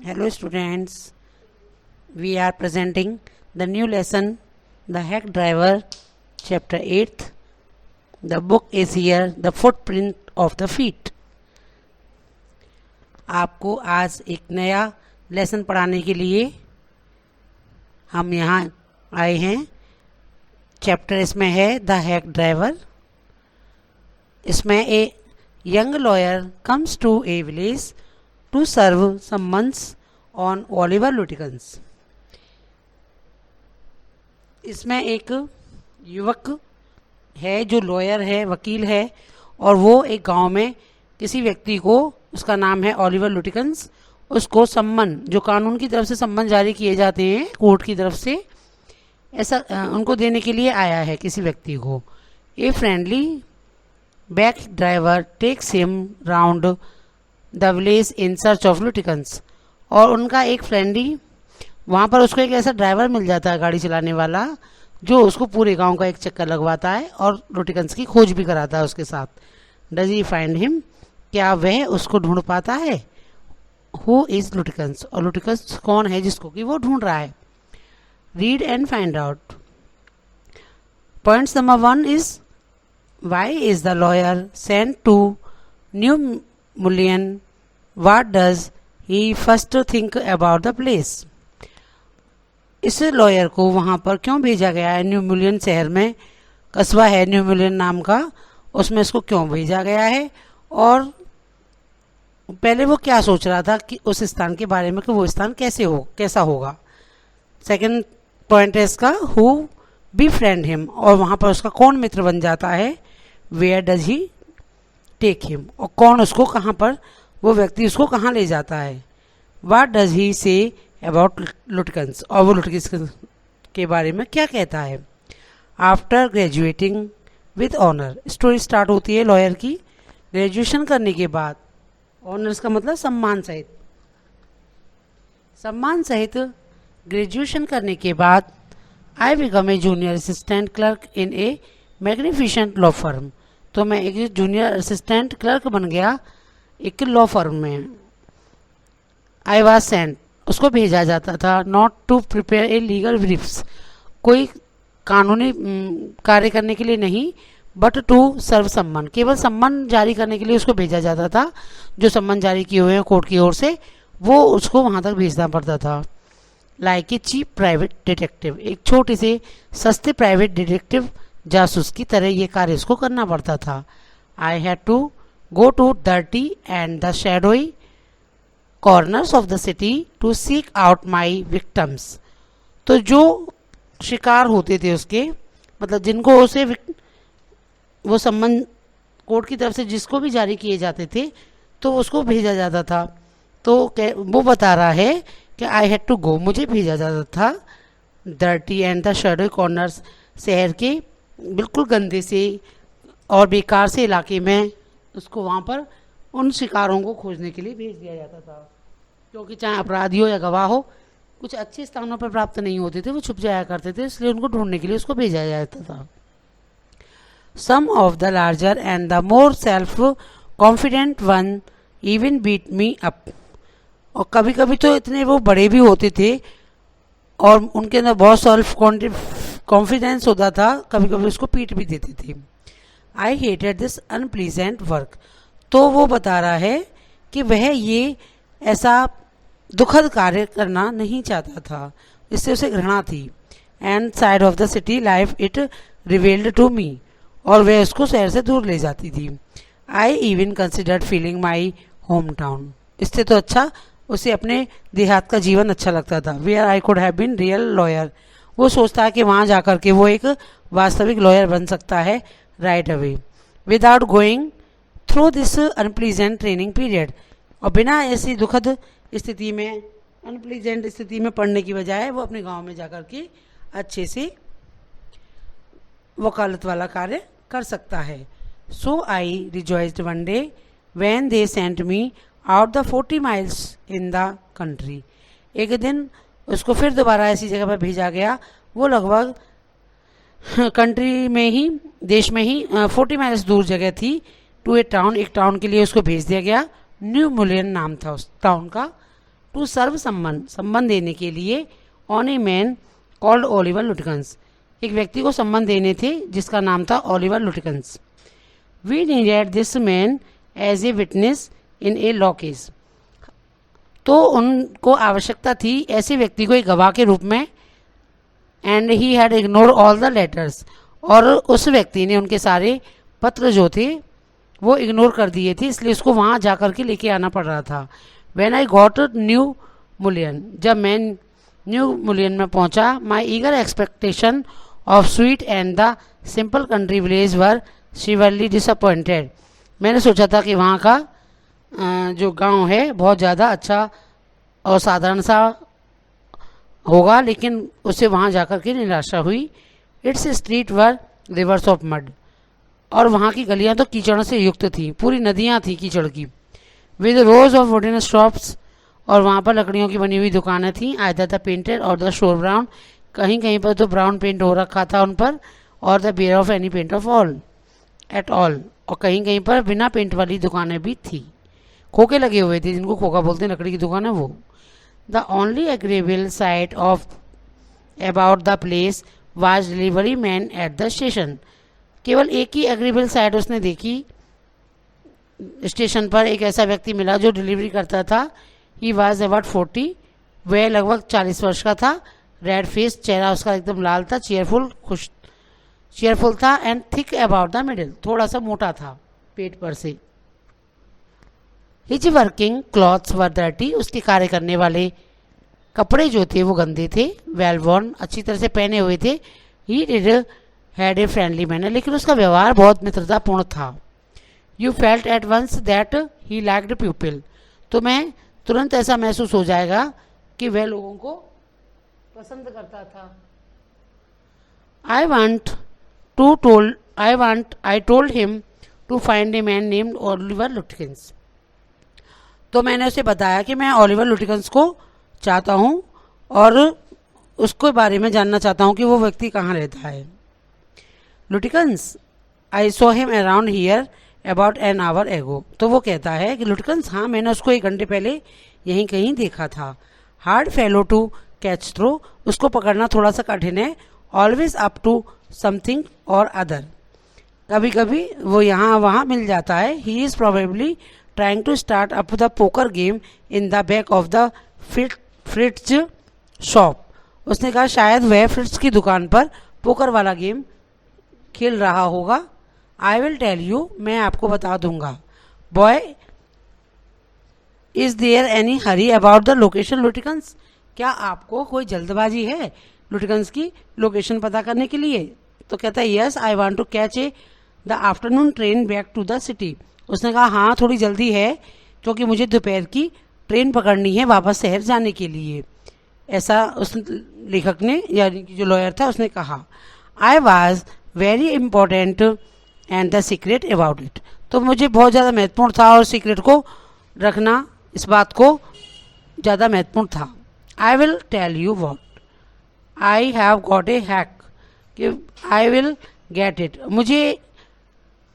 Hello students, we are presenting the new lesson, The Hack Driver, chapter 8th. The book is here, The Footprint of the Feet. आपको आज एक नया lesson पढ़ाने के लिए हम यहाँ आए हैं. चैप्टर इसमें है द हैक ड्राइवर. इसमें a young lawyer comes to a village to serve summons on Oliver Lutikens. इसमें एक युवक है जो लॉयर है, वकील है, और वो एक गांव में किसी व्यक्ति को, उसका नाम है ओलिवर लुटिकन्स, उसको सम्मन, जो कानून की तरफ से सम्मन जारी किए जाते हैं कोर्ट की तरफ से, ऐसा उनको देने के लिए आया है किसी व्यक्ति को. A friendly back driver takes him round the village in search of Lutkins. और उनका एक फ्रेंडली, वहाँ पर उसको एक ऐसा ड्राइवर मिल जाता है गाड़ी चलाने वाला, जो उसको पूरे गांव का एक चक्कर लगवाता है और लुटिकन्स की खोज भी कराता है उसके साथ. डज ही फाइंड हिम, क्या वह उसको ढूंढ पाता है? हु इज लुटिकन्स, और लुटिकन्स कौन है जिसको कि वो ढूंढ रहा है. Read and find out. Points number 1 is why is the lawyer sent to new Mullion. What does he first think about the place? इस लॉयर को वहाँ पर क्यों भेजा गया है? न्यू मुलियन शहर में कस्बा है न्यू मुलियन नाम का, उसमें इसको क्यों भेजा गया है, और पहले वो क्या सोच रहा था कि उस स्थान के बारे में कि वो स्थान कैसा होगा. सेकंड पॉइंट है इसका हु बी फ्रेंड हिम, और वहाँ पर उसका कौन मित्र बन जाता है. Where does he take him, और कौन उसको कहाँ पर, वो व्यक्ति उसको कहाँ ले जाता है. What does he say about लुटिकन्स, और वो लुटिकन्स के बारे में क्या कहता है. After graduating with honour, story start होती है लॉयर की. ग्रेजुएशन करने के बाद, ऑनर्स का मतलब सम्मान सहित, सम्मान सहित ग्रेजुएशन करने के बाद I become a junior assistant clerk in A magnificent law firm. तो मैं एक जूनियर असिस्टेंट क्लर्क बन गया एक लॉ फर्म में. आई वॉज सेंट, उसको भेजा जाता था, not to prepare a legal briefs, कोई कानूनी कार्य करने के लिए नहीं, बट टू सर्व सम्मन, केवल सम्मन जारी करने के लिए उसको भेजा जाता था. जो सम्मन जारी किए हुए हैं कोर्ट की ओर से, वो उसको वहाँ तक भेजना पड़ता था. Like a cheap private detective, एक छोटे से सस्ते प्राइवेट डिटेक्टिव जासूस की तरह ये कार्य उसको करना पड़ता था. I had to go to dirty and the shadowy corners of the city to seek out my victims. तो जो शिकार होते थे उसके, मतलब जिनको उसे वो सम्मन कोर्ट की तरफ से जिसको भी जारी किए जाते थे, तो उसको भेजा जाता था. तो वो बता रहा है कि आई हैड टू गो, मुझे भेजा जाता था dirty and the shadowy corners, शहर के बिल्कुल गंदे से और बेकार से इलाके में उसको वहाँ पर उन शिकारों को खोजने के लिए भेज दिया जाता था, क्योंकि चाहे अपराधी हो या गवाह हो, कुछ अच्छे स्थानों पर प्राप्त नहीं होते थे, वो छुप जाया करते थे, इसलिए उनको ढूंढने के लिए उसको भेजा जाता था. Some of the larger and the more self confident one even beat me up, और कभी कभी तो इतने वो बड़े भी होते थे और उनके अंदर बहुत सेल्फ कॉन्फिडेंस होता था, कभी कभी उसको पीट भी देते थे. I hated this unpleasant work, तो वो बता रहा है कि वह ये ऐसा दुखद कार्य करना नहीं चाहता था, इससे उसे घृणा थी. And side of the city life it revealed to me, और वह उसको शहर से दूर ले जाती थी. I even considered feeling my home town, इससे तो अच्छा उसे अपने देहात का जीवन अच्छा लगता था. Where I could have been real lawyer, वो सोचता है कि वहाँ जाकर के वो एक वास्तविक लॉयर बन सकता है right away, without going through this unpleasant training period, और बिना ऐसी दुखद स्थिति में, अनप्लीजेंट स्थिति में पढ़ने की बजाय वो अपने गांव में जाकर के अच्छे से वकालत वाला कार्य कर सकता है. So I rejoiced one day when they sent me out the 40 miles in the country. एक दिन उसको फिर दोबारा ऐसी जगह पर भेजा गया, वो लगभग कंट्री में ही, देश में ही 40 माइल्स दूर जगह थी. टू ए टाउन, एक टाउन के लिए उसको भेज दिया गया. न्यू मुलियन नाम था उस टाउन का. टू सर्व सम्मान देने के लिए on a man called Oliver Lutkins, एक व्यक्ति को सम्मान देने थे जिसका नाम था Oliver Lutkins. We needed this man as a witness in a law case, तो उनको आवश्यकता थी ऐसे व्यक्ति को एक गवाह के रूप में। And he had ignore all the letters, और उस व्यक्ति ने उनके सारे पत्र जो थे वो इग्नोर कर दिए थे, इसलिए उसको वहाँ जा कर के लेके आना पड़ रहा था। When I got New Mullion, जब मैं न्यू मुलियन में पहुँचा, my eager expectation of sweet and the simple country village were severely disappointed, मैंने सोचा था कि वहाँ का जो गांव है बहुत ज़्यादा अच्छा और साधारण सा होगा, लेकिन उससे वहाँ जाकर के निराशा हुई। It's street were reverse of mud, और वहाँ की गलियाँ तो कीचड़ से युक्त थी, पूरी नदियाँ थी कीचड़ की। With rose of wooden shops, और वहाँ पर लकड़ियों की बनी हुई दुकानें थीं। आइदर द पेंटेड और द शोर ब्राउन, कहीं कहीं पर तो ब्राउन पेंट हो रखा था उन पर, और the bare of any paint of all at all, और कहीं कहीं पर बिना पेंट वाली दुकानें भी थी, खोखे लगे हुए थे, जिनको खोखा बोलते हैं लकड़ी की दुकान है वो। The only agreeable sight of about the place was delivery man at the station, केवल एक ही एग्रेबल साइट उसने देखी, स्टेशन पर एक ऐसा व्यक्ति मिला जो डिलीवरी करता था। ही वाज अबाउट 40, वह लगभग 40 वर्ष का था। रेड फेस, चेहरा उसका एकदम लाल था, चेयरफुल था, and thick about the middle, थोड़ा सा मोटा था पेट पर से। हिज वर्किंग क्लॉथ्स वर डर्टी, उसके कार्य करने वाले कपड़े जो थे वो गंदे थे। वेल वॉर्न, अच्छी तरह से पहने हुए थे। He did had a friendly manner, लेकिन उसका व्यवहार बहुत मित्रतापूर्ण था। You felt at once that he liked people, तो मैं तुरंत ऐसा महसूस हो जाएगा कि वह लोगों को पसंद करता था। I told him to find a man named Oliver Lutikins, तो मैंने उसे बताया कि मैं ओलिवर लुटिकन्स को चाहता हूँ और उसके बारे में जानना चाहता हूँ कि वो व्यक्ति कहाँ रहता है। Lutkins, I saw him around here about an hour ago, तो वो कहता है कि लुटिकन्स, हाँ मैंने उसको 1 घंटे पहले यहीं कहीं देखा था। Hard fellow to catch throw, उसको पकड़ना थोड़ा सा कठिन है। Always up to something or other, कभी कभी वो यहाँ वहाँ मिल जाता है। He is probably trying to start up the poker game in the back of the Fritz shop, उसने कहा शायद वह फ्रिट्ज की दुकान पर पोकर वाला गेम खेल रहा होगा। आई विल टेल यू, मैं आपको बता दूंगा। Boy, is there any hurry about the location Lutkins, क्या आपको कोई जल्दबाजी है लुटिकन्स की लोकेशन पता करने के लिए? तो कहता है yes, I want to catch a the afternoon train back to the city, उसने कहा हाँ थोड़ी जल्दी है क्योंकि मुझे दोपहर की ट्रेन पकड़नी है वापस शहर जाने के लिए, ऐसा उस लेखक ने यानी कि जो लॉयर था उसने कहा। I was very important and the secret about it, तो मुझे बहुत ज़्यादा महत्वपूर्ण था और सीक्रेट को रखना, इस बात को ज़्यादा महत्वपूर्ण था। I will tell you what I have got a hack, कि आई विल गेट इट, मुझे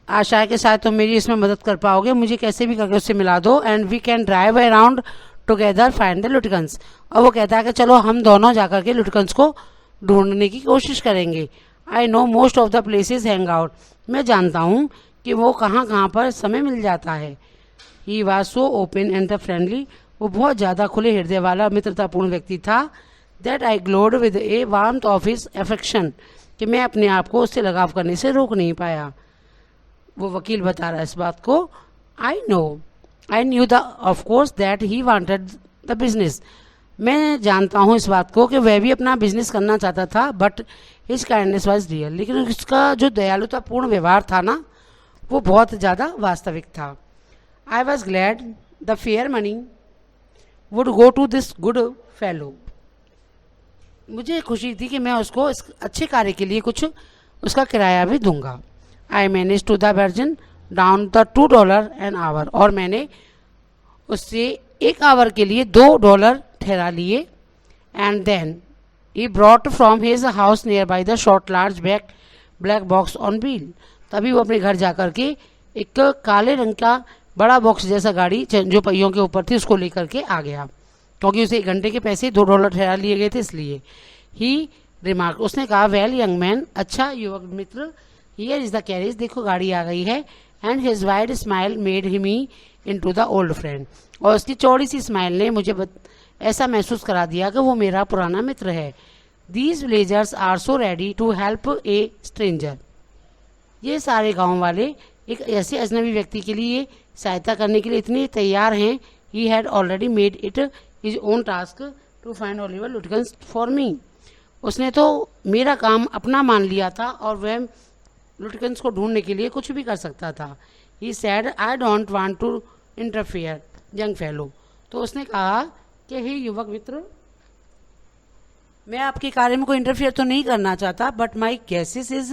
आशा है कि शायद तुम मेरी इसमें मदद कर पाओगे, मुझे कैसे भी करके उससे मिला दो। And we can drive around together find the Lutkins, और वो कहता है कि चलो हम दोनों जाकर के लुटिकन्स को ढूंढने की कोशिश करेंगे। I know most of the places hang out, मैं जानता हूँ कि वो कहाँ कहाँ पर समय मिल जाता है। He was so open and the friendly, वो बहुत ज़्यादा खुले हृदय वाला मित्रतापूर्ण व्यक्ति था। That I glowed with A warmth of his affection, कि मैं अपने आप को उससे लगाव करने से रोक नहीं पाया। वो वकील बता रहा है इस बात को। I knew the of course that he wanted the business, मैं जानता हूँ इस बात को कि वह भी अपना बिजनेस करना चाहता था। But his kindness was real, लेकिन उसका जो दयालुतापूर्ण व्यवहार था ना वो बहुत ज़्यादा वास्तविक था। I was glad the fair money would go to this good fellow, मुझे खुशी थी कि मैं उसको इस अच्छे कार्य के लिए कुछ उसका किराया भी दूंगा। I manage to the version down the $2 an hour, और मैंने उससे 1 आवर के लिए $2 ठहरा लिए। And then he brought from his house near by the short large black box on wheel, तभी वो अपने घर जा कर के एक काले रंग का बड़ा बॉक्स जैसा गाड़ी जो पहियों के ऊपर थी उसको लेकर के आ गया। क्योंकि उसे 1 घंटे के पैसे $2 ठहरा लिए गए थे इसलिए। ही रिमार्क, उसने कहा, वेल यंग मैन, अच्छा युवक मित्र, हियर इज द कैरेज, देखो गाड़ी आ गई है। And his wide smile made him into the old friend, और उसकी चौड़ी सी स्माइल ने मुझे ऐसा महसूस करा दिया कि वो मेरा पुराना मित्र है। These villagers are so ready to help a stranger, ये सारे गांव वाले एक ऐसे अजनबी व्यक्ति के लिए सहायता करने के लिए इतने तैयार हैं। He had already made it his own task to find Oliver Lutkins for me, उसने तो मेरा काम अपना मान लिया था और वह लुटगन्स को ढूंढने के लिए कुछ भी कर सकता था। He said, I don't want to interfere young fellow, तो उसने कहा कि हे युवक मित्र, मैं आपके कार्य में कोई इंटरफेयर तो नहीं करना चाहता, but my guesses is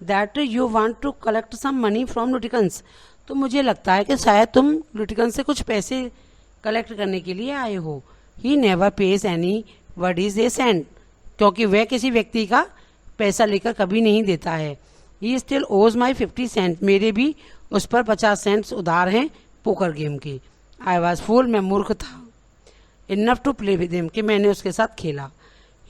that you want to collect some money from Lutkins, तो मुझे लगता है कि शायद तुम लुटिकन्स से कुछ पैसे कलेक्ट करने के लिए आए हो। He never pays any word is a cent, क्योंकि वह किसी व्यक्ति का पैसा लेकर कभी नहीं देता है। ही स्टिल ओज माई 50 सेंट, मेरे भी उस पर 50 सेंट्स उधार हैं पोकर गेम की। आई वॉज फूल, मैं मूर्ख था, enough to play with him, कि मैंने उसके साथ खेला।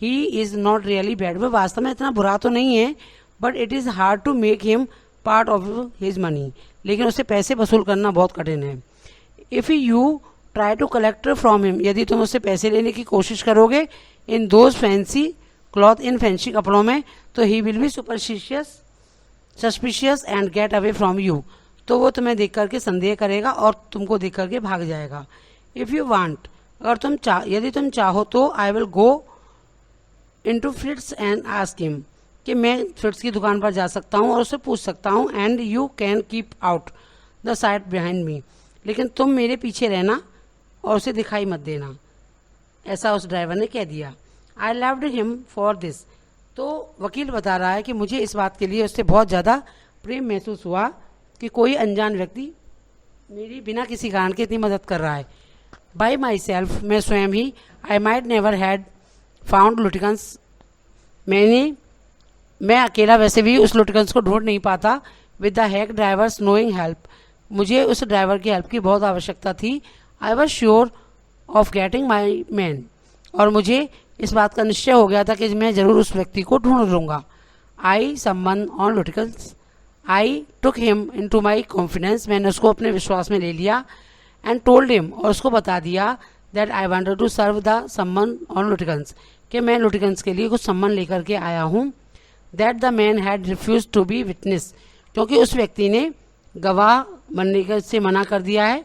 He is not really bad, वह वास्तव में इतना बुरा तो नहीं है, but it is hard to make him part of his money, लेकिन उससे पैसे वसूल करना बहुत कठिन है। If you try to collect from him, यदि तुम उससे पैसे लेने की कोशिश करोगे इन दोज फैंसी क्लॉथ, इन फैंसी कपड़ों में, तो he will be superstitious suspicious and get away from you, तो वो तुम्हें देख करके संदेह करेगा और तुमको देख करके भाग जाएगा। इफ़ यू वांट, अगर यदि तुम चाहो तो I will go into फ्रिट्स and ask him, कि मैं फ्रिट्स की दुकान पर जा सकता हूँ और उससे पूछ सकता हूँ। And you can keep out the side behind me, लेकिन तुम मेरे पीछे रहना और उसे दिखाई मत देना, ऐसा उस ड्राइवर ने कह दिया। I loved him for this, तो वकील बता रहा है कि मुझे इस बात के लिए उससे बहुत ज़्यादा प्रेम महसूस हुआ कि कोई अनजान व्यक्ति मेरी बिना किसी कारण के इतनी मदद कर रहा है। बाई माई सेल्फ, मैं स्वयं ही, I might never had found Lutkins, मैं अकेला वैसे भी उस लुटिकन्स को ढूंढ नहीं पाता। With the hack drivers knowing help, मुझे उस ड्राइवर की हेल्प की बहुत आवश्यकता थी। I was sure of getting my man, और मुझे इस बात का निश्चय हो गया था कि मैं ज़रूर उस व्यक्ति को ढूंढ लूँगा। I someone on Lutkins, I took him into my confidence, मैंने उसको अपने विश्वास में ले लिया। एंड टोल्ड हिम, और उसको बता दिया, that I wanted to serve the someone on Lutkins, कि मैं लुटिकन्स के लिए कुछ सम्मान लेकर के आया हूँ। That the man had refuse to be witness, क्योंकि उस व्यक्ति ने गवाह बनने से मना कर दिया है,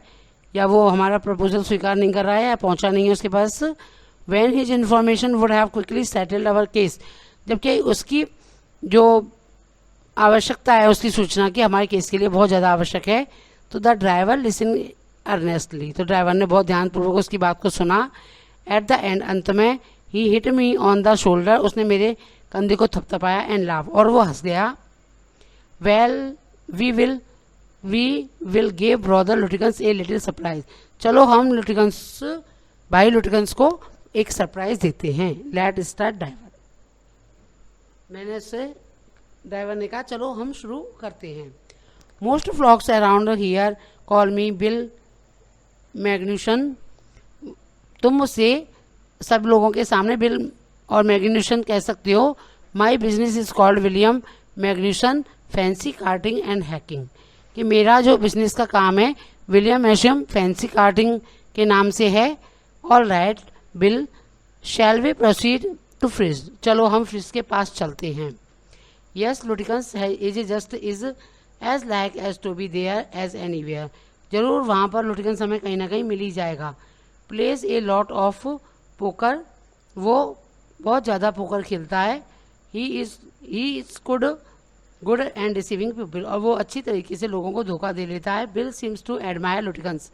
या वो हमारा प्रपोजल स्वीकार नहीं कर रहा है, या पहुंचा नहीं है उसके पास। When his information would have quickly settled our case, जबकि उसकी जो आवश्यकता है, उसकी सूचना की हमारे केस के लिए बहुत ज़्यादा आवश्यक है। तो द ड्राइवर लिसन अर्नेस्टली, तो ड्राइवर ने बहुत ध्यानपूर्वक उसकी बात को सुना। एट द एंड, अंत में, he hit me on the shoulder, उसने मेरे कंधे को थपथपाया। एंड लाफ, और वो हंस गया। Well we will give brother Lutkins a little surprise, चलो हम भाई लुटिकन्स को एक सरप्राइज देते हैं। लेट स्टार्ट ड्राइवर, मैंने उससे, ड्राइवर ने कहा चलो हम शुरू करते हैं। Most folks around here call me Bill Magnuson, तुम मुझसे सब लोगों के सामने बिल और मैग्न्यूसन कह सकते हो। My business is called William Magnuson fancy carting and hacking, कि मेरा जो बिजनेस का काम है विलियम मैशम फैंसी कार्टिंग के नाम से है। All right Bill, shall we proceed to Fritz, चलो हम फ्रिज के पास चलते हैं। Yes Lutkins is just is as like as to be there as anywhere, जरूर वहाँ पर लुटिकन्स हमें कहीं ना कहीं मिल ही जाएगा। Place a lot of poker, वो बहुत ज़्यादा पोकर खेलता है। He is good and deceiving people, और वो अच्छी तरीके से लोगों को धोखा दे लेता है। बिल सीम्स टू एडमायर लुटिकन्स,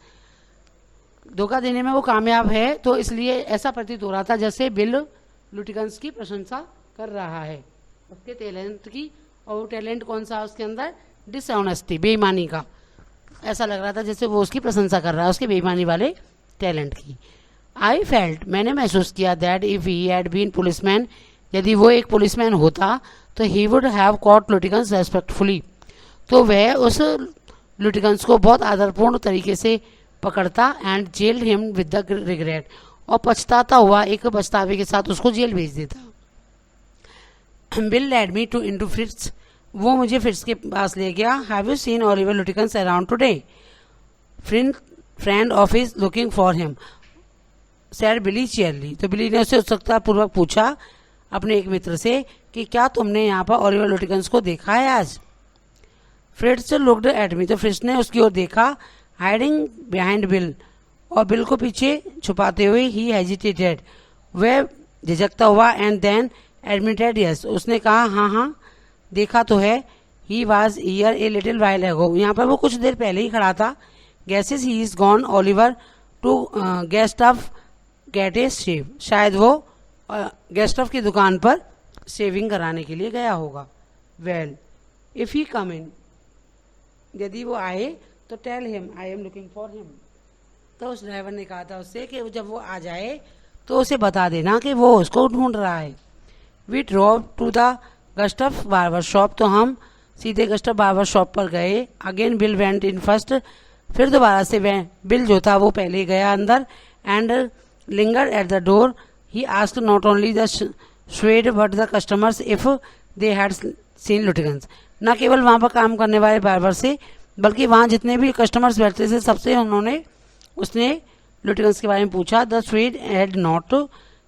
धोखा देने में वो कामयाब है, तो इसलिए ऐसा प्रतीत हो रहा था जैसे बिल लुटिकन्स की प्रशंसा कर रहा है, उसके टैलेंट की। और वो टैलेंट कौन सा है उसके अंदर? डिसऑनेस्टी, बेईमानी का। ऐसा लग रहा था जैसे वो उसकी प्रशंसा कर रहा है, उसके बेईमानी वाले टैलेंट की। आई फेल्ट, मैंने महसूस किया, that if he had been policeman, यदि वो एक पुलिसमैन होता तो he would have caught Lutkins respectfully, तो वह उस लुटिकन्स को बहुत आदरपूर्ण तरीके से पकड़ता। And gelled him with the regret, और पछताता हुआ एक पछतावे के साथ उसको जेल भेज देता। Bill led me to into Fritz, वो मुझे फ्रिट्स के पास ले गया। Have you seen Oliver Lutkins around today? Friend of his looking for him, said Billy cheerily. तो बिली ने उससे उत्सुकता पूर्वक पूछा अपने एक मित्र से कि क्या तुमने यहाँ पर ओलिवर लुटिकन्स को देखा है आज? फ्रिट्स लुक्ड एट मी, तो फ्रिट्स ने उसकी ओर देखा। हाइडिंग बिहाइंड बिल, और बिल को पीछे छुपाते हुए। ही हेजिटेटेड, वह झिझकता हुआ। एंड देन एडमिटेड यस, उसने कहा हाँ हाँ देखा तो है। He was here a little while एगो, यहाँ पर वो कुछ देर पहले ही खड़ा था। Guesses he is gone Oliver to guest of get a shave, शायद वो गेस्ट ऑफ की दुकान पर शेविंग कराने के लिए गया होगा। वेल इफ ही कम इन, यदि वो आए तो tell him I am looking for him. तो उस ड्राइवर ने कहा था उससे कि जब वो आ जाए तो उसे बता देना कि वो उसको ढूंढ रहा है। We drove to the Gustaf barber shop, तो हम सीधे गस्टफ बार्बर शॉप पर गए। Again Bill went in first, फिर दोबारा से बिल जो था वो पहले गया अंदर। And linger at the door, he asked not only the Swede but the customers if they had seen Lutkins. न केवल वहाँ पर काम करने वाले बार्बर से, बल्कि वहाँ जितने भी कस्टमर्स बैठते थे सबसे उसने लुटिकन्स के बारे में पूछा। The swayed had not,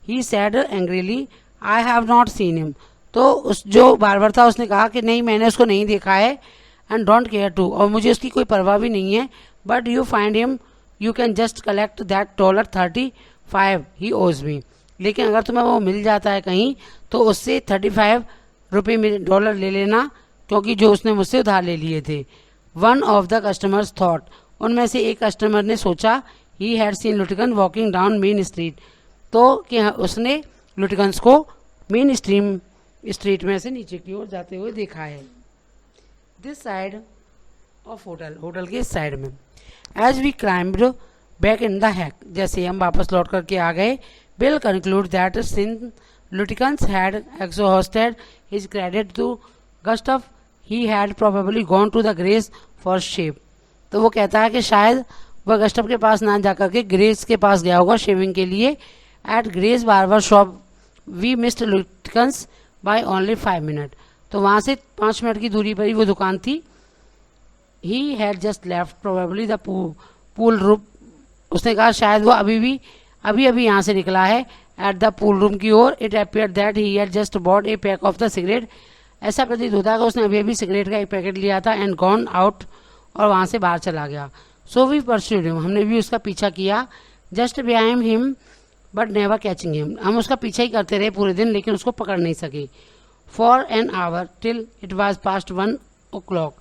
he sad angrily I have not seen him. तो उस जो बार्बर था उसने कहा कि नहीं मैंने उसको नहीं देखा है। एंड डोंट केयर टू, और मुझे उसकी कोई परवाह भी नहीं है। But you find him you can just collect that $35 ही ओज मी, लेकिन अगर तुम्हें वो मिल जाता है कहीं तो उससे $35 ले लेना, क्योंकि जो उसने मुझसे उधार ले लिए थे। One of the customers thought, उनमें से एक कस्टमर ने सोचा he had seen Lutkin walking down Main Street, तो कि उसने लुटिकन्स को मेन स्ट्रीट में से नीचे की ओर जाते हुए देखा है। दिस साइड ऑफ होटल के इस साइड में। As we climbed back in the hack, जैसे हम वापस लौट करके आ गए। Bill conclude that since Lutkins had exhausted his credit to Gustav, he had probably gone to the Grace for shave। तो वो कहता है कि शायद वह गस्टफ के पास ना जाकर के ग्रेस के पास गया होगा शेविंग के लिए। At Grace barber shop we missed Lutkins by only 5 minute, तो वहाँ से 5 मिनट की दूरी पर ही वो दुकान थी। ही had just left probably the pool room, उसने कहा शायद वो अभी यहाँ से निकला है। एट द पूल रूम की ओर it appear that he had just bought a pack of the cigarette, ऐसा प्रतीत होता है कि उसने अभी सिगरेट का एक पैकेट लिया था। एंड गॉन आउट, और वहाँ से बाहर चला गया। सो वी परस्यूड हिम, हमने भी उसका पीछा किया। Just behind him but never catching him, हम उसका पीछा ही करते रहे पूरे दिन, लेकिन उसको पकड़ नहीं सके। For an hour till it was past 1 o'clock,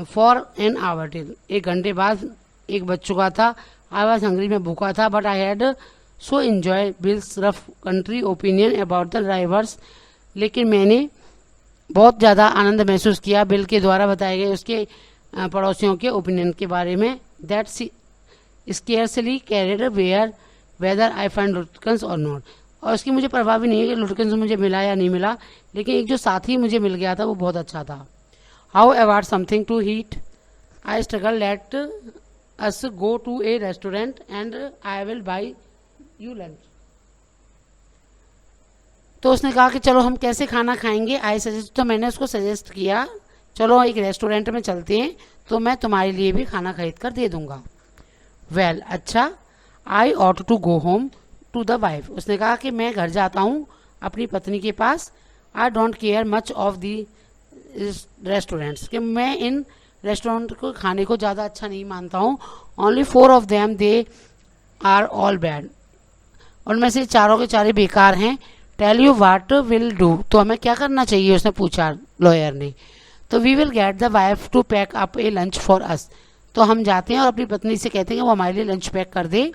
for an hour till, 1 घंटे बाद 1 बज चुका था। आई वॉज हंग्री, में भूखा था। But I had so enjoy bills rough country opinion about the drivers, लेकिन मैंने बहुत ज़्यादा आनंद महसूस किया बिल के द्वारा बताए गए उसके पड़ोसियों के ओपिनियन के बारे में। That scarcely carried whether I find Lutkins और नॉट, और उसकी मुझे परवाह भी नहीं है कि लुटिकन्स मुझे मिला या नहीं मिला, लेकिन एक जो साथी मुझे मिल गया था वो बहुत अच्छा था। How about something to eat, I struggle let us go to a restaurant and I will buy you lunch. तो उसने कहा कि चलो हम कैसे खाना खाएंगे। आई सजेस्ट, तो मैंने उसको सजेस्ट किया चलो एक रेस्टोरेंट में चलते हैं, तो मैं तुम्हारे लिए भी खाना खरीद कर दे दूंगा। वेल अच्छा, I ought to go home to the wife, उसने कहा कि मैं घर जाता हूँ अपनी पत्नी के पास। I don't care much of the restaurants, कि मैं इन रेस्टोरेंट को खाने को ज़्यादा अच्छा नहीं मानता हूँ। Only 4 of them they are all bad, उनमें से चारों के चारे बेकार हैं। Tell you what will do, तो हमें क्या करना चाहिए उसने पूछा लॉयर ने। तो we will get the wife to pack up a lunch for us, तो हम जाते हैं और अपनी पत्नी से कहते हैं कि वो हमारे लिए लंच पैक कर दे।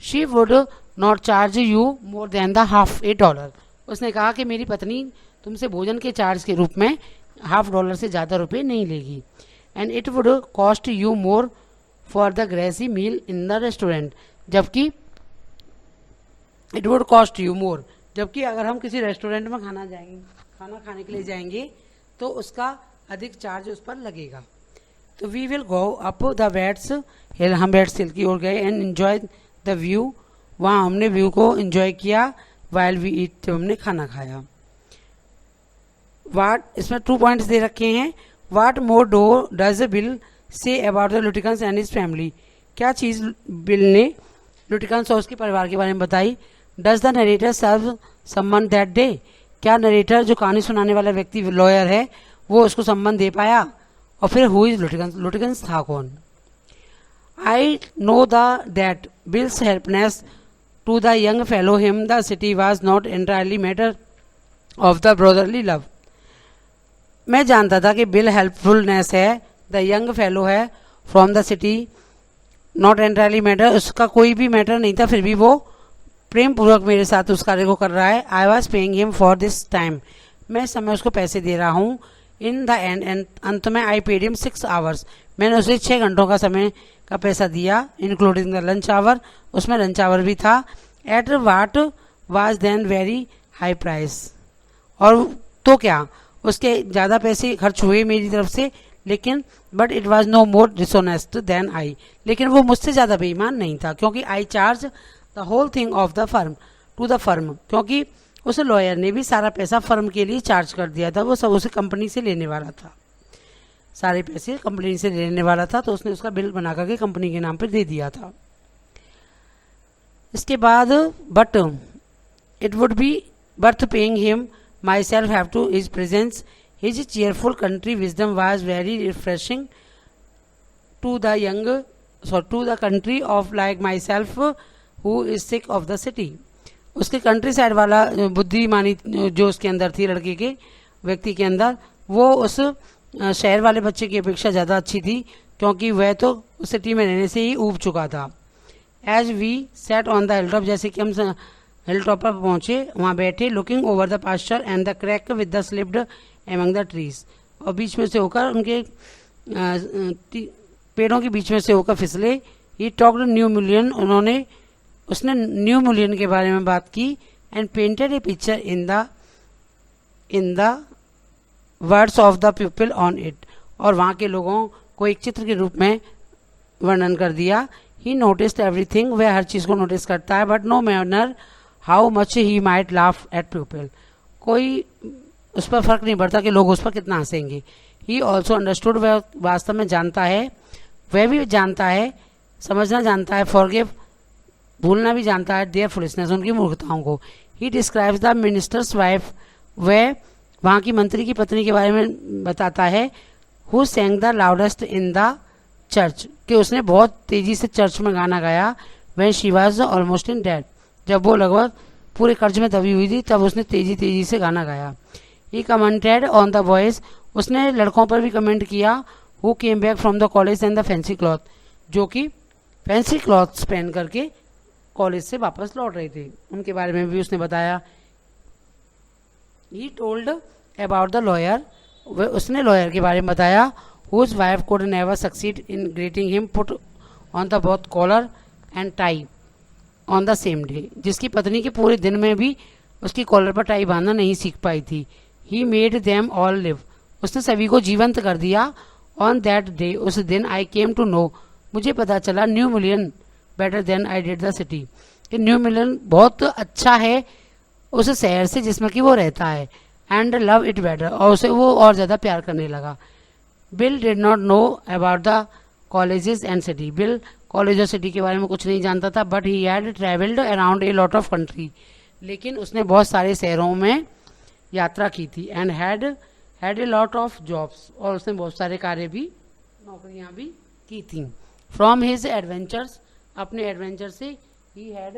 She would not charge you more than the $1/2, उसने कहा कि मेरी पत्नी तुमसे भोजन के चार्ज के रूप में $1/2 से ज़्यादा रुपये नहीं लेगी। And it would cost you more for the greasy meal in the restaurant, जबकि it would cost you more, जबकि अगर हम किसी रेस्टोरेंट में खाना खाने के लिए जाएंगे तो उसका अधिक चार्ज उस पर लगेगा। तो we will go up the Bates hill, हम बैट्स हिल की ओर गए। एंड एंजॉय द व्यू, वहाँ हमने व्यू को एंजॉय किया, वाइल वी ईट, जब हमने खाना खाया। वाट, इसमें 2 पॉइंट्स दे रखे हैं। What more does Bill say about the Lutkins and his family, क्या चीज़ बिल ने लुटिकन्स और उसके परिवार के बारे में बताई। डज द नरेटर सर्व सम्मान दैट डे, क्या नरेटर जो कहानी सुनाने वाला व्यक्ति लॉयर है वो उसको सम्मान दे पाया। और फिर हु इज लुटिकन्स, लुटिकन्स था कौन। I know that Bill's helpfulness to the young fellow him the city was not entirely matter of the brotherly love, मैं जानता था कि बिल हेल्पफुलनेस है, द यंग फेलो है, from the city, not entirely matter, उसका कोई भी matter नहीं था, फिर भी वो प्रेम पूर्वक मेरे साथ उस कार्य को कर रहा है। I was paying him for this time, मैं इस समय उसको पैसे दे रहा हूँ। इन द एंड, अंत में आई पेड हिम 6 आवर्स, मैंने उसे 6 घंटों का समय का पैसा दिया, इंक्लूडिंग द लंच आवर, उसमें लंच आवर भी था। At what was then very high price, और तो क्या उसके ज़्यादा पैसे खर्च हुए मेरी तरफ से, लेकिन but it was no more dishonest than I, लेकिन वो मुझसे ज़्यादा बेईमान नहीं था, क्योंकि I charge the whole thing of the firm to the firm, क्योंकि उस लॉयर ने भी सारा पैसा फर्म के लिए चार्ज कर दिया था, वो सब उसे कंपनी से लेने वाला था, सारे पैसे कंपनी से लेने वाला था, तो उसने उसका बिल बना करके कंपनी के नाम पर दे दिया था। इसके बाद but it would be worth paying him myself have to his presence, his cheerful country wisdom was very refreshing to the young, to the country of like myself who is sick of the city, उसके country side वाला बुद्धिमानी जो उसके अंदर थी, लड़के के व्यक्ति के अंदर, वो उस शहर वाले बच्चे की अपेक्षा ज़्यादा अच्छी थी, क्योंकि वह तो सिटी में रहने से ही ऊब चुका था। As we sat on the hilltop, जैसे कि हम हिल टॉप पर पहुंचे, वहाँ बैठे, looking over the pasture and the crack with the slipped among the trees, और बीच में से होकर उनके पेड़ों के बीच में से होकर फिसले। ही टॉक्ड न्यू मिलियन, उसने न्यू मिलियन के बारे में बात की। And painted A picture in the words of the people on it, और वहाँ के लोगों को एक चित्र के रूप में वर्णन कर दिया। ही नोटिस्ड एवरीथिंग, वह हर चीज़ को नोटिस करता है, but no manner how much he might laugh at people, कोई उस पर फर्क नहीं पड़ता कि लोग उस पर कितना हंसेंगे। ही ऑल्सो अंडरस्टूड, वह वास्तव में जानता है, वह भी जानता है, समझना जानता है, फॉरगिव, भूलना भी जानता है, देयर फुलिशनेस, उनकी मूर्खताओं को। He describes the ministers wife, वह वहाँ की मंत्री की पत्नी के बारे में बताता है। Who sang the loudest in the church, कि उसने बहुत तेज़ी से चर्च में गाना गाया। वह she was almost in dead, जब वो लगभग पूरे कर्ज में दबी हुई थी, तब उसने तेज़ी से गाना गाया। ही कमेंटेड ऑन द बॉयज़, उसने लड़कों पर भी कमेंट किया। Who came back from the college and the fancy cloth, जो कि फैंसी क्लॉथ्स पहन करके कॉलेज से वापस लौट रहे थे, उनके बारे में भी उसने बताया। He told about the lawyer, उसने लॉयर के बारे में बताया। Whose wife could never succeed in greeting him put on the both collar and tie on the same day, जिसकी पत्नी के पूरे दिन में भी उसकी कॉलर पर टाई बांधना नहीं सीख पाई थी। He made them all live, उसने सभी को जीवंत कर दिया। ऑन दैट डे, उस दिन, आई केम टू नो, मुझे पता चला, new million better than I did the city, कि न्यू मिलियन बहुत अच्छा है उस शहर से जिसमें कि वो रहता है। एंड लव इट बेटर, और उसे वो और ज़्यादा प्यार करने लगा। Bill did not know about the colleges and city, bill college और सिटी के बारे में कुछ नहीं जानता था। But he had travelled around a lot of country, लेकिन उसने बहुत सारे शहरों में यात्रा की थी। And had a lot of jobs, और उसने बहुत सारे कार्य भी, नौकरियां भी की थी। फ्रॉम हिज एडवेंचर्स, अपने एडवेंचर से, he had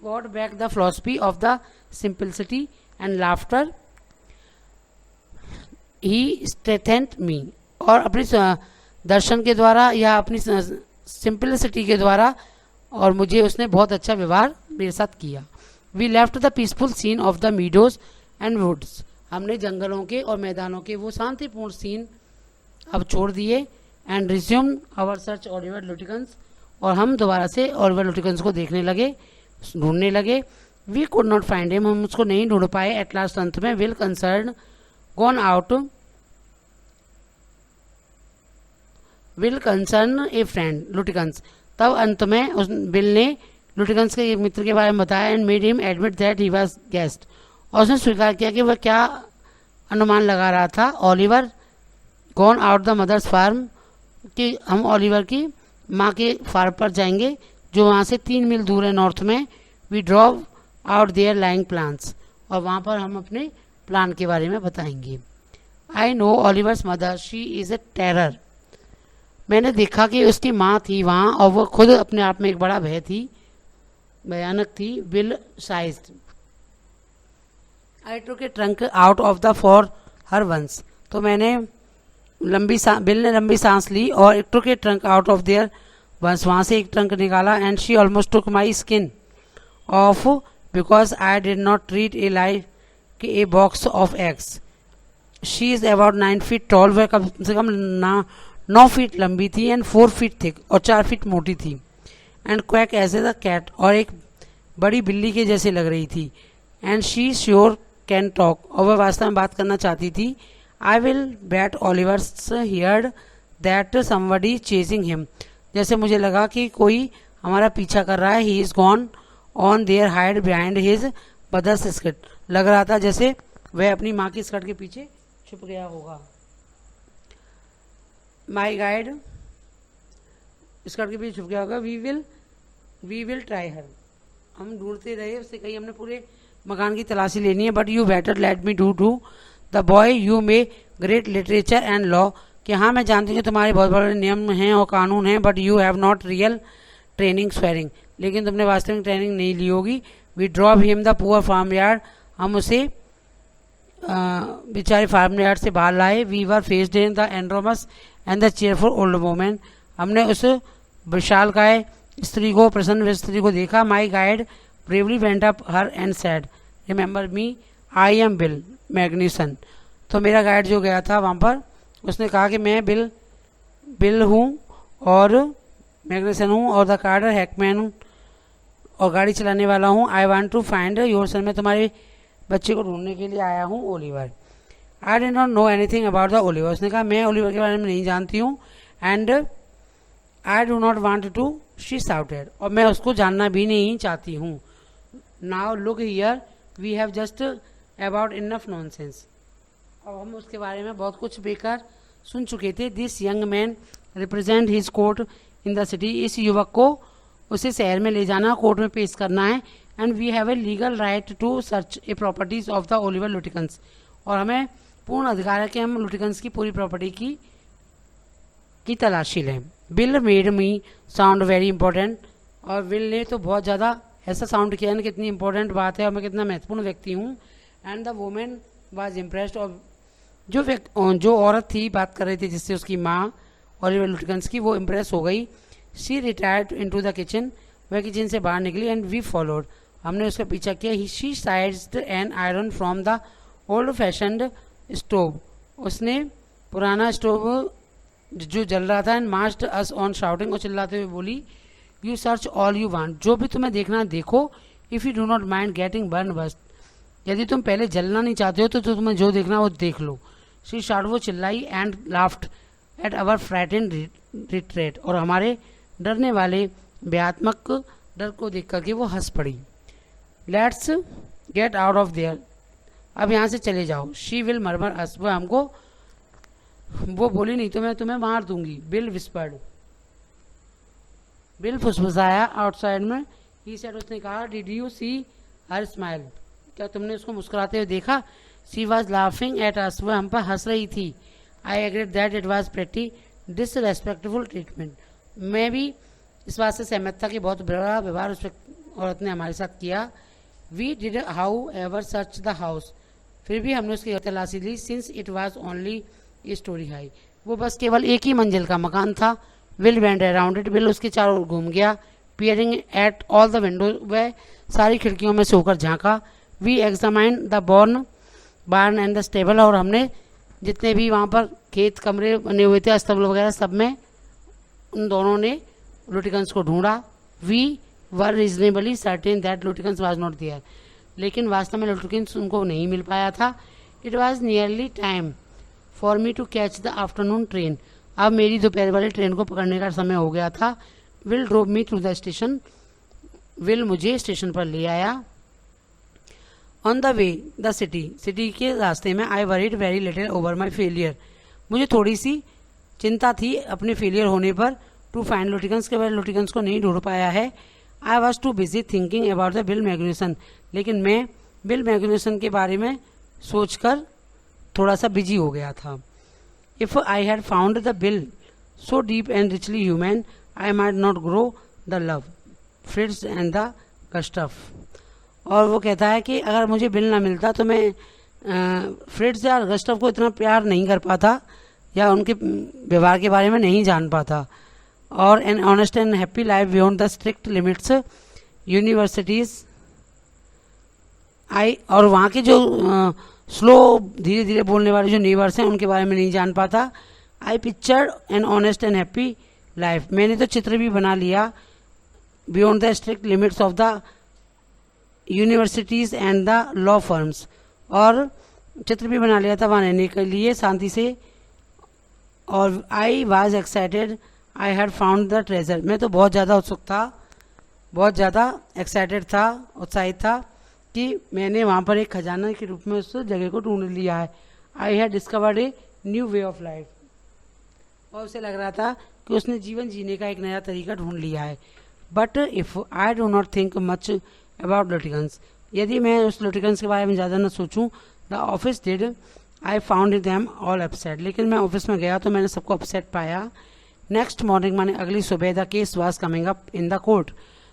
got back the philosophy of the simplicity and laughter. He strengthened me, और अपनी दर्शन के द्वारा या अपनी सिंपलिसिटी के द्वारा, और मुझे उसने बहुत अच्छा व्यवहार मेरे साथ किया। We left the peaceful scene of the meadows and woods, हमने जंगलों के और मैदानों के वो शांतिपूर्ण सीन अब छोड़ दिए। And resume our search Oliver Lutkins, और हम दोबारा से ऑलिवर लुटिकन्स को देखने लगे, ढूंढने लगे। We could not find him, हम उसको नहीं ढूंढ पाए। एट लास्ट, अंत में, will concern gone out, will concern a friend Lutkins, तब अंत में उस बिल ने लुटिकन्स के एक मित्र के बारे में बताया and made him admit that he was guest, और उसने स्वीकार किया कि वह क्या अनुमान लगा रहा था। Oliver gone out the mother's farm, कि हम ओलिवर की माँ के फार्म पर जाएंगे जो वहाँ से 3 मील दूर है नॉर्थ में। We drove out there laying plans, और वहाँ पर हम अपने प्लान के बारे में बताएंगे। I know Oliver's mother, she is a terror. मैंने देखा कि उसकी माँ थी वहाँ और वो खुद अपने आप में एक बड़ा भय थी, भयानक थी। Bill sighed, I took a trunk out of the for her once, तो मैंने बिल ने लंबी सांस ली और took a trunk out of there once, वहाँ से एक ट्रंक निकाला। And she almost took my skin off because I did not treat a like a box of eggs. She is about 9 feet tall, वह कम से कम 9 feet लंबी थी and 4 feet thick, और 4 फीट मोटी थी। And quack as a the cat, और एक बड़ी बिल्ली के जैसे लग रही थी। And she sure can talk, और वह वास्तव में बात करना चाहती थी। I will bet Oliver's heard that somebody chasing him, जैसे मुझे लगा कि कोई हमारा पीछा कर रहा है। He is gone on there hide behind his mother's skirt, लग रहा था जैसे वह अपनी माँ की स्कर्ट के पीछे छुप गया होगा। माई गाइड, स्कर्ट के पीछे छुप गया होगा। वी विल ट्राई हर, हम ढूंढते रहे उससे, कहीं हमने पूरे मकान की तलाशी लेनी है। But you better let me do the boy, you may great literature and law, कि हाँ मैं जानती हूँ तुम्हारे बहुत बड़े नियम हैं और कानून हैं, but you have not real training swearing, लेकिन तुमने वास्तविक ट्रेनिंग नहीं ली होगी। We drop him the poor farm yard, हम उसे बेचारे फार्म यार्ड से बाहर लाए। We were faced in the enormous and the cheerful old women, हमने उस विशालकाय स्त्री को, प्रसन्न स्त्री को देखा। My guide bravely went up her and said remember me, I am Bill Magnuson, तो मेरा गाइड जो गया था वहाँ पर उसने कहा कि मैं बिल हूँ और मैग्निसन हूँ और द कार्डर हैकमैन हूँ और गाड़ी चलाने वाला हूँ। I want to find your son, मैं तुम्हारे बच्चे को ढूंढने के लिए आया हूँ। Oliver, I did not know anything about the Oliver, उसने कहा मैं ओलिवर के बारे में नहीं जानती हूँ। And I do not want to, she shouted, और मैं उसको जानना भी नहीं चाहती हूँ। Now look here, we have just about enough nonsense, अब हम उसके बारे में बहुत कुछ बेकार सुन चुके थे। This young man represent his court in the city, इस युवक को उसे शहर में ले जाना, कोर्ट में पेश करना है। And we have a legal right to search a properties of the Oliver Lutkins, और हमें पूर्ण अधिकार है कि हम लुटिकन्स की पूरी प्रॉपर्टी की तलाशी लें। Bill made me sound very important, और बिल ने तो बहुत ज़्यादा ऐसा साउंड किया ना कितनी इंपॉर्टेंट बात है और मैं कितना महत्वपूर्ण व्यक्ति हूँ। And the women was impressed, और जो औरत थी बात कर रही थी जिससे उसकी माँ ओलिवर लुटिकन्स की, वो इम्प्रेस हो गई। She retired into the kitchen, वह किचन से बाहर निकली। एंड वी फॉलोड, हमने उसका पीछा किया। She sized an iron from the old fashioned stove, उसने पुराना स्टोव जो जल रहा था। And marched us on shouting, और चिल्लाते हुए बोली you search all you want, जो भी तुम्हें देखना देखो। If you do not mind getting burn बस, यदि तुम पहले जलना नहीं चाहते हो तो तुम्हें जो देखना वो देख लो। शी शाउट, वो चिल्लाई। And laughed at our frightened retreat, और हमारे डरने वाले व्यात्मक डर को देख करके वो हंस पड़ी। Let's get out of there, अब यहाँ से चले जाओ। शी विल मरमर अस, वह हमको, वो बोली नहीं तो मैं तुम्हें मार दूंगी। बिल विस्पर्ड, बिल फुसफुसाया आउटसाइड में। ही सेड, उसने कहा did you see her smile, क्या तुमने उसको मुस्कुराते हुए देखा। She was laughing at us, वह हम पर हंस रही थी। I agreed that it was pretty disrespectful treatment, मैं भी इस बात से सहमत था कि बहुत बुरा व्यवहार उस औरत ने हमारे साथ किया। We did however search the house, फिर भी हमने उसकी तलाशी ली। Since it was only a story high, वो बस केवल एक ही मंजिल का मकान था। Will went around it, Will उसके चारों ओर घूम गया। Peering at all the window, वह सारी खिड़कियों में से होकर झांका। We examine the barn and the stable, और हमने जितने भी वहाँ पर खेत कमरे बने हुए थे, अस्तबल वगैरह, सब में उन दोनों ने लुटिकन्स को ढूंढा। We were reasonably certain that Lutkins was not there, लेकिन वास्तव में लुटिकन्स उनको नहीं मिल पाया था। It was nearly time for me to catch the afternoon train, अब मेरी दोपहर वाली ट्रेन को पकड़ने का समय हो गया था। Will drop me through the station, Will मुझे स्टेशन पर ले आया। On the way the city के रास्ते में I worried very little over my failure, मुझे थोड़ी सी चिंता थी अपने फेलियर होने पर। टू फाइंड लुटिकन्स, के बाद लुटिकन्स को नहीं ढूंढ पाया है। I was too busy thinking about the Bill Magnuson, लेकिन मैं बिल मैग्यूसन के बारे में सोचकर थोड़ा सा बिजी हो गया था। If I had found the Bill so deep and richly human I might not grow the love Fritz and the Gustaf. और वो कहता है कि अगर मुझे बिल ना मिलता तो मैं फ्रिट्ज या गस्टफ को इतना प्यार नहीं कर पाता या उनके व्यवहार के बारे में नहीं जान पाता। और N honest and happy life beyond the strict limits universities आई, और वहाँ के जो स्लो धीरे धीरे बोलने वाले जो नेबर्स हैं उनके बारे में नहीं जान पाता। I pictured an honest and happy life, मैंने तो चित्र भी बना लिया beyond the strict limits of the universities and the law firms, और चित्र भी बना लिया था वहाँ रहने के लिए शांति से। और I was excited I had found the treasure, मैं तो बहुत ज़्यादा उत्सुक था, बहुत ज़्यादा एक्साइटेड था, उत्साहित था कि मैंने वहाँ पर एक खजाना के रूप में उस जगह को ढूंढ लिया है। I had discovered a new way of life, और उसे लग रहा था कि उसने जीवन जीने का एक नया तरीका ढूंढ लिया है। But if I do not think much about Lutkins, यदि मैं उस लुटिकन्स के बारे में ज़्यादा न सोचूं, the office did I found them all upset, लेकिन मैं ऑफिस में गया तो मैंने सबको अपसेट पाया। नेक्स्ट मॉर्निंग माने अगली सुबह the case was coming up in the court,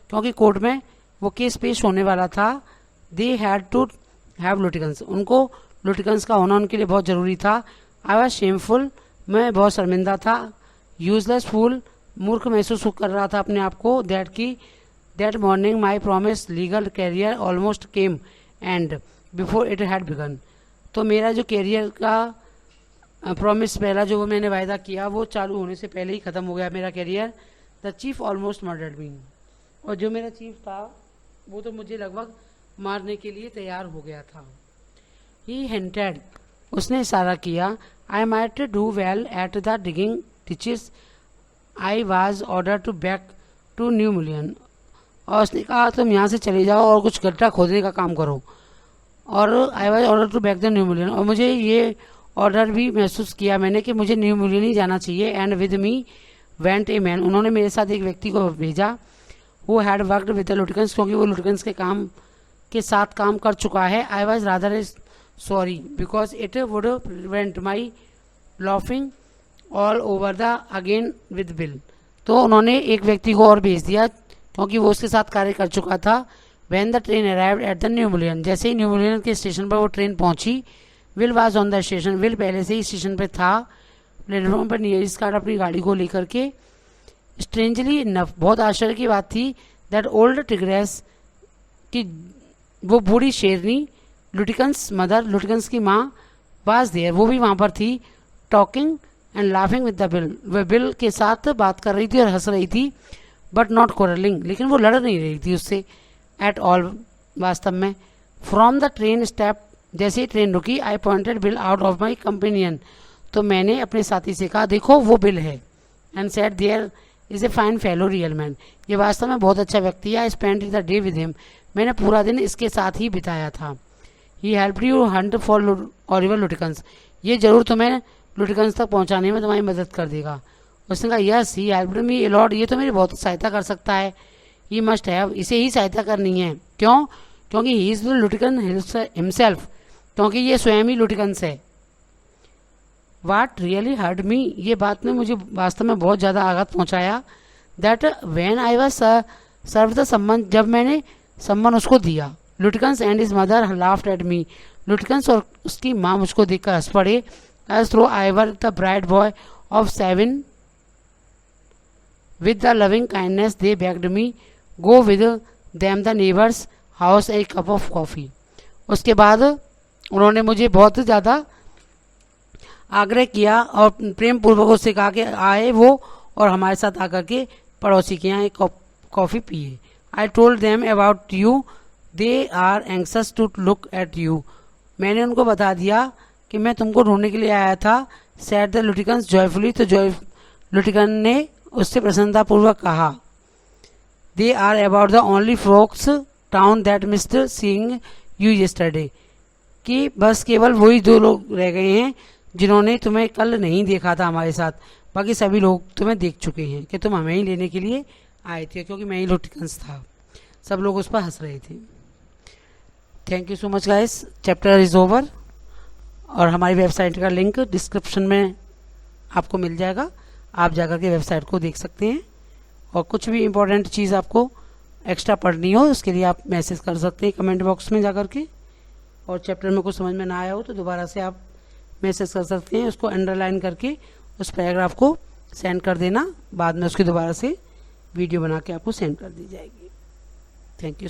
क्योंकि कोर्ट में वो केस पेश होने वाला था। दे हैड टू हैव लुटिकन्स, उनको लुटिकन्स का होना उनके लिए बहुत ज़रूरी था। आई वॉज शेमफुल, मैं बहुत शर्मिंदा था। यूजलेस फूल, मूर्ख महसूस कर रहा था अपने आप को। That morning my promise legal career almost came end before it had begun, तो मेरा जो कैरियर का प्रॉमिस पहला जो मैंने वायदा किया वो चालू होने से पहले ही ख़त्म हो गया मेरा career. The chief almost murdered me, और जो मेरा चीफ था वो तो मुझे लगभग मारने के लिए तैयार हो गया था। ही हिंटेड, उसने इशारा किया, I might do well at the digging ditches I was order to back to new million, और उसने कहा तुम यहाँ से चले जाओ और कुछ गड्ढा खोदने का काम करो। और I was order to back the new million, और मुझे ये ऑर्डर भी महसूस किया मैंने कि मुझे न्यू मिलियन ही जाना चाहिए। And with me went a man, उन्होंने मेरे साथ एक व्यक्ति को भेजा। वो हैड वर्कड विद द लुटिकन्स, क्योंकि वो लुटिकन्स के साथ काम कर चुका है। I was rather sorry because it would prevent my laughing all over the again with bill, तो उन्होंने एक व्यक्ति को और भेज दिया क्योंकि वो उसके साथ कार्य कर चुका था। When the train arrived at the new million, जैसे ही न्यू मिलियन के स्टेशन पर वो ट्रेन पहुंची, will was on the station, will पहले से ही स्टेशन पर था, प्लेटफॉर्म पर नियरेस्ट कार्ड अपनी गाड़ी को लेकर के। स्ट्रेंजली इनफ, बहुत आश्चर्य की बात थी, दैट ओल्ड टिग्रेस की वो बूढ़ी शेरनी, लुटिकन्स मदर, लुटिकन्स की माँ, वाज देयर, वो भी वहाँ पर थी। Talking and laughing with the bill, वह बिल के साथ बात कर रही थी और हंस रही थी। बट नॉट क्वारलिंग, लेकिन वो लड़ नहीं रही थी उससे एट ऑल, वास्तव में। फ्रॉम द ट्रेन स्टेप, जैसे ही ट्रेन रुकी, आई pointed bill out of my companion, तो मैंने अपने साथी से कहा देखो वो बिल है। And said there is a fine fellow real man, ये वास्तव में बहुत अच्छा व्यक्ति है। I spend the day with him, मैंने पूरा दिन इसके साथ ही बिताया था। He help you hunt for horrible लुटिकन्स, ये जरूर तुम्हें लुटिकन्स तक पहुंचाने में तुम्हारी मदद कर देगा। उसने कहा yes he helped me a lot, ये तो मेरी बहुत सहायता कर सकता है। ही मस्ट हैव, इसे ही सहायता करनी है। क्यों? क्योंकि ही इज द लुटिकन हिमसेल्फ, क्योंकि ये स्वयं ही लुटिकन्स है। वाट रियली हर्ट मी, ये बात ने मुझे वास्तव में बहुत ज़्यादा आघात पहुंचाया। That when I was serve the summons, जब मैंने सम्मान उसको दिया। Lutkins and his mother laughed at me, Lutkins और उसकी माँ मुझको देखकर हंस पड़े। As though I were the bright boy of 7, with the loving kindness they begged me go with them the neighbors house a cup of coffee। उसके बाद उन्होंने मुझे बहुत ज़्यादा आग्रह किया और प्रेम पूर्वक उससे कहा कि आए वो और हमारे साथ आकर के पड़ोसी के यहाँ एक कप कॉफ़ी पिए। I told them about you, they are anxious to look at you, मैंने उनको बता दिया कि मैं तुमको ढूंढने के लिए आया था। सैड द लुटिकन्स जॉयफुली, तो लुटिकन ने उससे प्रसन्नतापूर्वक कहा। They are about the only frocks town that mister seeing you yesterday, कि बस केवल वही 2 लोग रह गए हैं जिन्होंने तुम्हें कल नहीं देखा था हमारे साथ, बाकी सभी लोग तुम्हें देख चुके हैं कि तुम हमें ही लेने के लिए आए थे, क्योंकि मैं ही लुटिकंस था। सब लोग उस पर हंस रहे थे। Thank you so much guys, chapter is over. और हमारी वेबसाइट का लिंक डिस्क्रिप्शन में आपको मिल जाएगा, आप जाकर के वेबसाइट को देख सकते हैं। और कुछ भी इम्पोर्टेंट चीज़ आपको एक्स्ट्रा पढ़नी हो उसके लिए आप मैसेज कर सकते हैं कमेंट बॉक्स में जाकर के। और चैप्टर में कुछ समझ में ना आया हो तो दोबारा से आप मैसेज कर सकते हैं, उसको अंडरलाइन करके उस पैराग्राफ को सेंड कर देना, बाद में उसकी दोबारा से वीडियो बना के आपको सेंड कर दी जाएगी। Thank you.